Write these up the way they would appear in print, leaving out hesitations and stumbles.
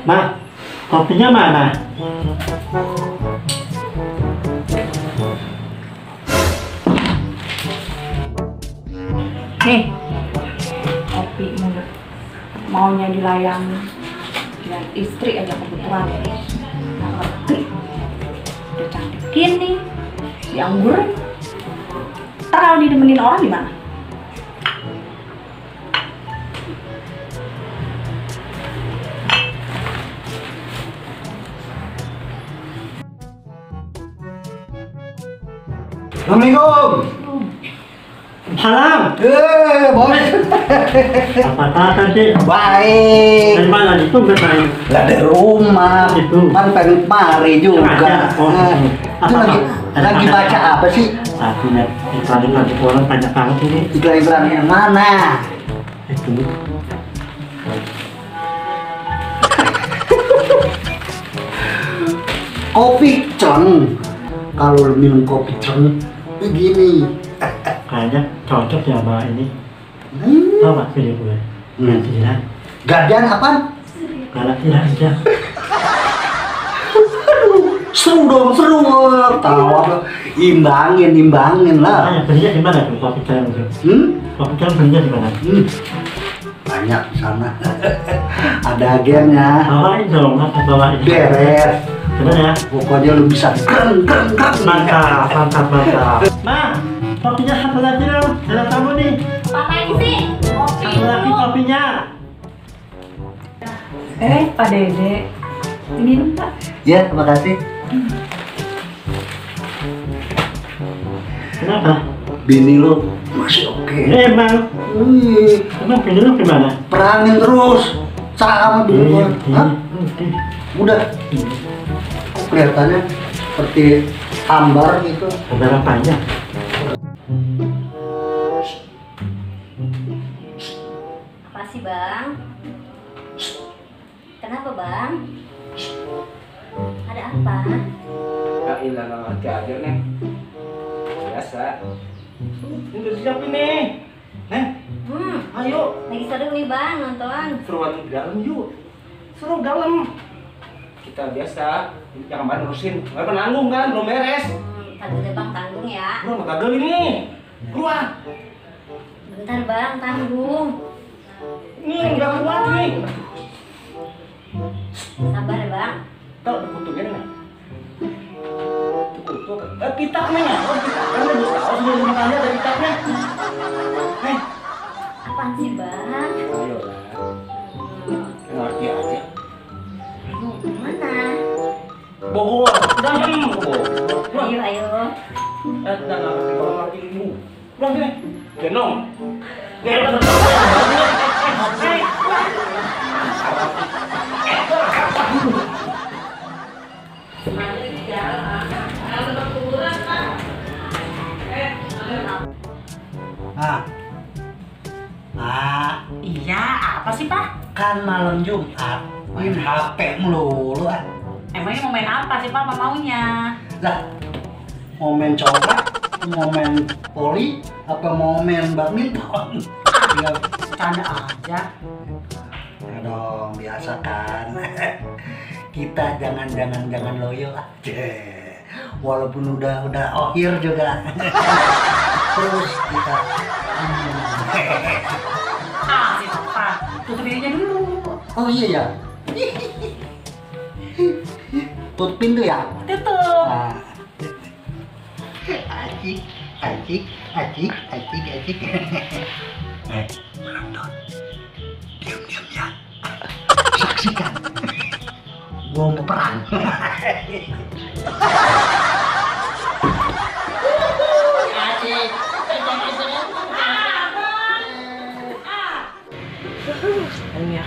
Ma, kopinya mana? Nih, kopi maunya dilayani dan istri aja kebetulan nggak ngerti. Udah cantik gini, dianggurin. Ntar kalau didemenin orang gimana? Assalamualaikum. Salam. Bos. Apa kata sih? Baik. Dari mana itu bertanya? Lah dari rumah. Itu. Kan pengen mari juga. Oh. Itu lagi baca apa sih? Aku lihat iklan-iklan di orang banyak banget ini. Iklan-iklan yang mana? Itu. Kopi ceng. Kalau minum kopi ceng begini. Kayaknya cocok ya sama ini. Tahu nggak video gue? Tidak. Gadian apa? Kalau tidak aja. Seru dong, seru. Tahu apa? Imbangin lah. Tanya belinya di mana tuh kopi ceng itu? Kopi ceng belinya di mana? Banyak di sana. Ada agennya. Bawain dong, apa bawain? Beres. Bener ya? Pokoknya lu bisa keren. Mantap. Ma, kopinya satu lagi dong. Dalam kamu nih. Apa lagi sih? Kopi. Satu lagi kopinya. Pak Dede, ini Pak. Ya, terima kasih. Kenapa? Bini lu masih oke. Emang bini lu gimana? Perangin terus sama bini gua. Hah? Udah. Kok kelihatannya seperti hambar gitu. Saudara panjang. Apa sih Bang? Kenapa Bang? Ada apa? Kak Ila nggak ngerti aja nih. Biasa. Ini udah siapin nih. Neng, ayo. Lagi seru nih Bang nonton. Seruan di dalam yuk. Seru dalam. Kita biasa, yang kemarin urusin. Nggak pernah nanggung kan, belum beres. Tanggung deh Bang, tanggung ya. Bro, gagal ini. Keluar. Bentar Bang, tanggung. Nih, nggak kuat nih. Sabar ya Bang. Tahu dikutupin nggak? Dikutup. Pitaknya ya? Oh, pitaknya udah tahu sebelum makannya ada pitaknya. Apaan sih Bang? Ayo lah. Ngerti aja. Mana? Bogor, dalam Bogor. Ayo. Nggak ngerti kalau ngerti ibu. Pulang sini. Gendong. Iya, apa sih Pak? Kan malam Jumat main HP melulu. Emangnya mau main apa sih Pak maunya? Lah, mau main coklat, mau main poli, apa mau main badminton? Ya, Canda aja. ya dong, biasa kan. Kita jangan loyo aja. Walaupun udah okhir juga. Terus kita Si Papa, tutup dirinya dulu. oh iya ya. Tutup pintu ya. Tutup. Nah. Acik. Penonton, diam ya. Saksikan. Gua mau perang. Punya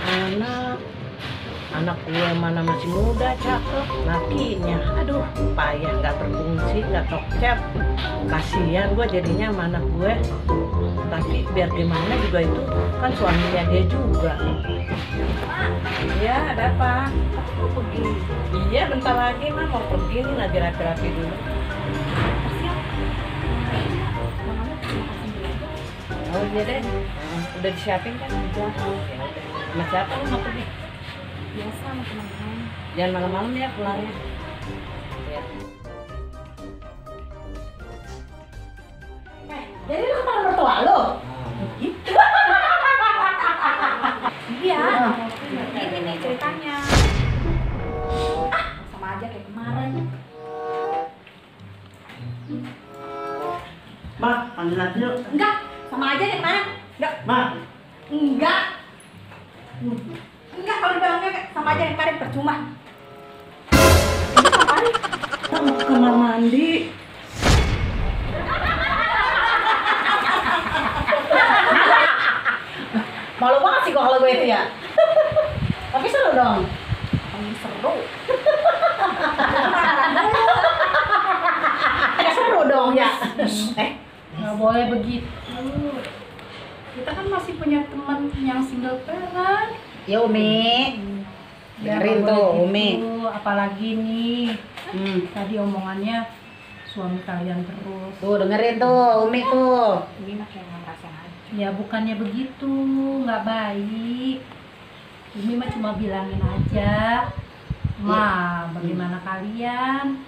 anak gue mana masih muda, cakep, lakinya aduh payah, nggak berfungsi, nggak tokcap, kasihan gue jadinya sama anak gue. Tapi biar gimana juga itu kan suaminya dia juga. Iya, ada apa? Aku pergi. Iya, bentar lagi mah mau pergi nih, lagi rapi-rapi dulu. Oh iya deh, udah disiapin kan? Udah. Sama siapa lu mau pergi? Biasa sama teman-teman. Jangan malam-malam ya pulangnya. Ya. Jadi lu ketemu mertua lu? Iya. Ini nih ceritanya. Sama aja kayak kemarin. Ma, panggil lagi yuk. Enggak, sama aja kayak kemarin. Enggak. Ma, Enggak. Enggak, kalau bilangnya sama aja kayak kemarin percuma. Ini ngapain? Kita mau ke kamar mandi. Malu banget sih gua kalau gue itu ya. Tapi seru dong. Seru. Seru dong ya. Nggak boleh begitu. Kita kan masih punya teman yang single parent. Ya Umi. Ya, Dengerin nggak tuh boleh Umi. gitu. Apalagi nih, Tadi omongannya suami kalian terus. Tuh dengerin tuh Umi tuh. Ini mah kayak ngerasa aja. Ya bukannya begitu, nggak baik. Umi mah cuma bilangin aja. Ma, bagaimana kalian?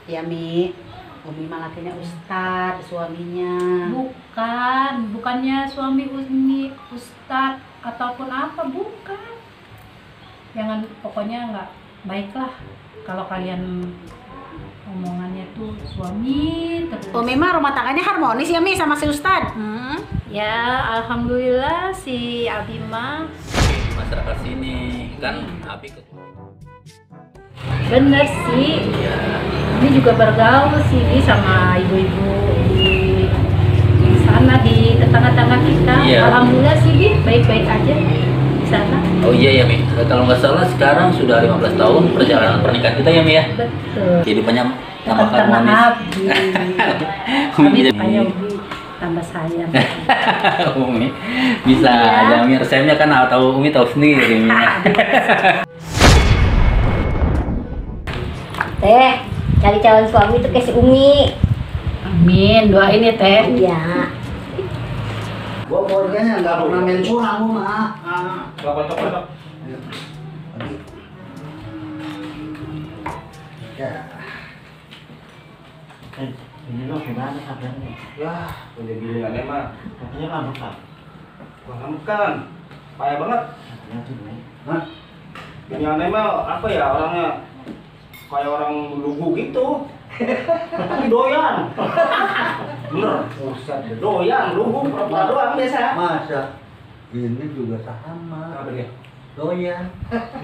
Ya Mi. Umi malah kayaknya Ustadz suaminya. Bukannya suami Umi Ustadz ataupun apa, bukan. Jangan, pokoknya nggak baiklah kalau kalian omongannya tuh suami terus. Umi mah rumah tangganya harmonis ya Mi sama si Ustadz. Ya, alhamdulillah si Abi mah masyarakat sini kan Abi bener sih. Ini juga bergaul sih sama ibu-ibu di sana di tetangga-tetangga kita. Iya. Alhamdulillah sih Bi, baik-baik aja di sana. Oh iya ya Mi, kalau nggak salah sekarang sudah 15 tahun perjalanan pernikahan kita ya Mi ya. Betul. Kehidupannya tambah Karena harmonis. Abi. Abi kayak Bi tambah sayang. Umi bisa Iya. aja Mi, resepnya kan tahu Umi tahu sendiri Mi. Teh, cari calon suami itu kayak si Umi. Amin, doain ya Teh. Iya. Gua keluarganya nggak pernah main curang gua mah. Coklat. Ya, ini lo gimana kabarnya? Ya, udah bilingannya mah. Katanya lama kak. Wah, kan. Payah banget. Katanya tuh Mi. Hah? Bilingannya mah apa ya orangnya? Kayak orang lugu gitu. Tapi doyan. Bener, Ustaz doyan, lugu pura-pura doang biasa. masa ini juga sama. Apa dia? Doyan.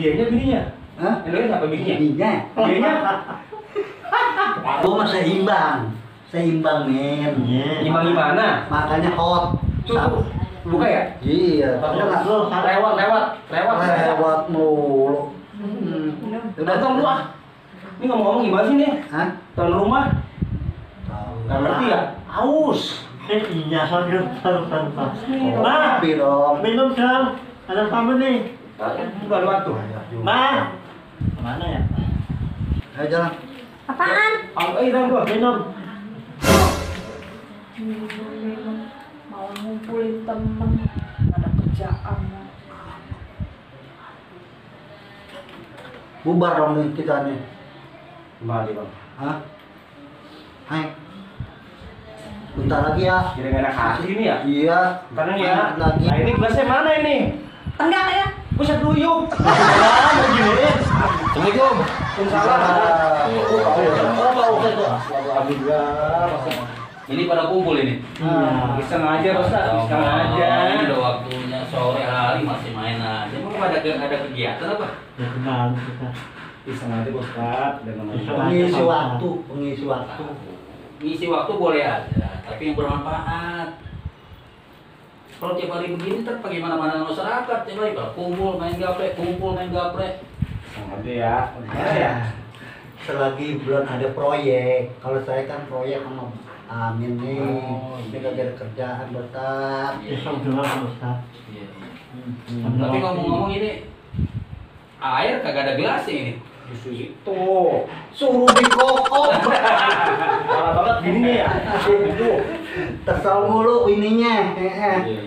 Dianya bininya. Hah? Yang doyan apa bininya? Ininya. Dianya Gua mah seimbang. Seimbang, men. Iya. gimana gimana? Makanya hot. Tuh, buka ya? Iya, tapi nggak lewat mulu. Udah tau lu ah. Ini ngomong gimana sih nih? Hah? Tuan rumah? Tahu. Gak ngerti ya? Aus. Iya, sambil tahu. Ma, Tapi dong. minum dong. Ada tamu nih. Bukan waktu. Ma, kemana ya? Ayo jalan. Apaan? Dong gua. Minum. Mau ngumpulin temen, ada kerjaan. Bubar dong nih kita nih. Kembali bang. Hah? Hai. Bentar lagi ya. Jadi gak enak hati ini ya? Iya. Karena ya. Bentar lagi. Nah ini gelasnya mana ini? Enggak ya? Buset duyung. Ah, mau gini. Assalamualaikum. Waalaikumsalam. Alhamdulillah. Ini pada kumpul ini. Nah, iseng aja Ustaz, iseng aja. Ini udah waktunya sore hari masih main aja. Emang ada kegiatan apa? Ya kenal kita. Iseng aja Ustaz, dengan Pengisi waktu, pengisi waktu. Ngisi waktu boleh aja, tapi yang bermanfaat. Kalau tiap hari begini ntar bagaimana masyarakat, tiap hari kalau kumpul main gaplek. Iseng aja ya. Ya. Selagi belum ada proyek. Kalau saya kan proyek sama Amin nih. Oh, Ini iya. gak ada kerjaan besar. Besok dulu Ustaz. Iya. Tapi Tapi ngomong-ngomong ini air kagak ada gelasnya ini. Justru itu. Suruh dikokok. Parah banget gininya ya. Itu. Kesel mulu ininya.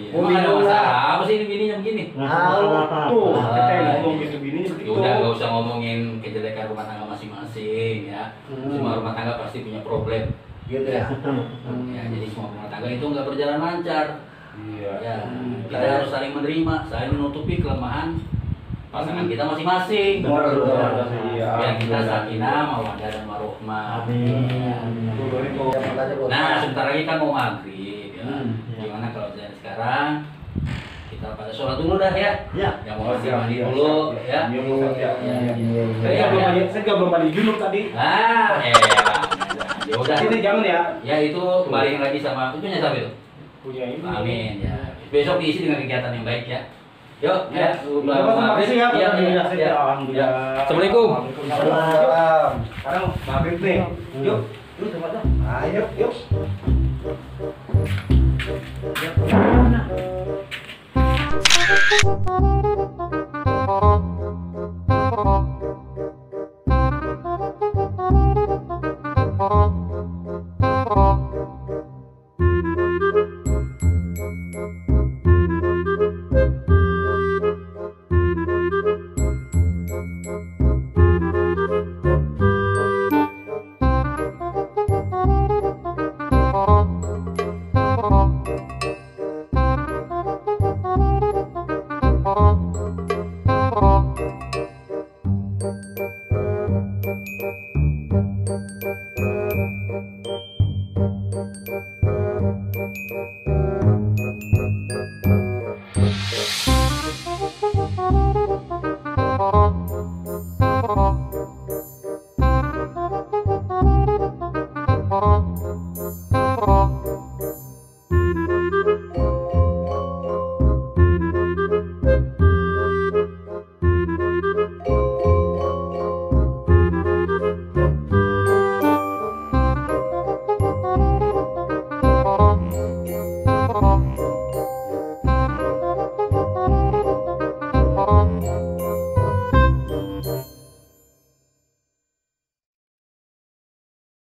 Emang ada masalah apa sih ini bininya begini? Nggak masalah apa-apa. Tuh, kita yang ngomong gitu gini Udah nggak usah ngomongin kejelekan rumah tangga masing-masing ya. Semua rumah tangga pasti punya problem. Gitu ya. Ya, jadi semua rumah tangga itu nggak berjalan lancar. Iya. Ya, kita harus saling menerima, saling menutupi kelemahan pasangan kita masing-masing. Benar. Iya. Biar kita sakinah, mawaddah dan warohmah. Amin. Nah, sebentar lagi kan mau maghrib ya. Gimana kalau dari sekarang kita pada sholat dulu dah ya. Ya. Yang mau mandi dulu ya. Saya belum mandi junub tadi. Ah, ya udah. Ini jangan ya. Ya itu kembali lagi sama punya siapa itu? Punya ini. Amin ya. Besok diisi dengan kegiatan yang baik ya. Yuk ya. Terima kasih ya. Iya, iya, iya. Alhamdulillah. Assalamualaikum. Waalaikumsalam. Sekarang maghrib nih. Yuk. Yuk tempatnya. Ayo, yuk. Ya, kemana?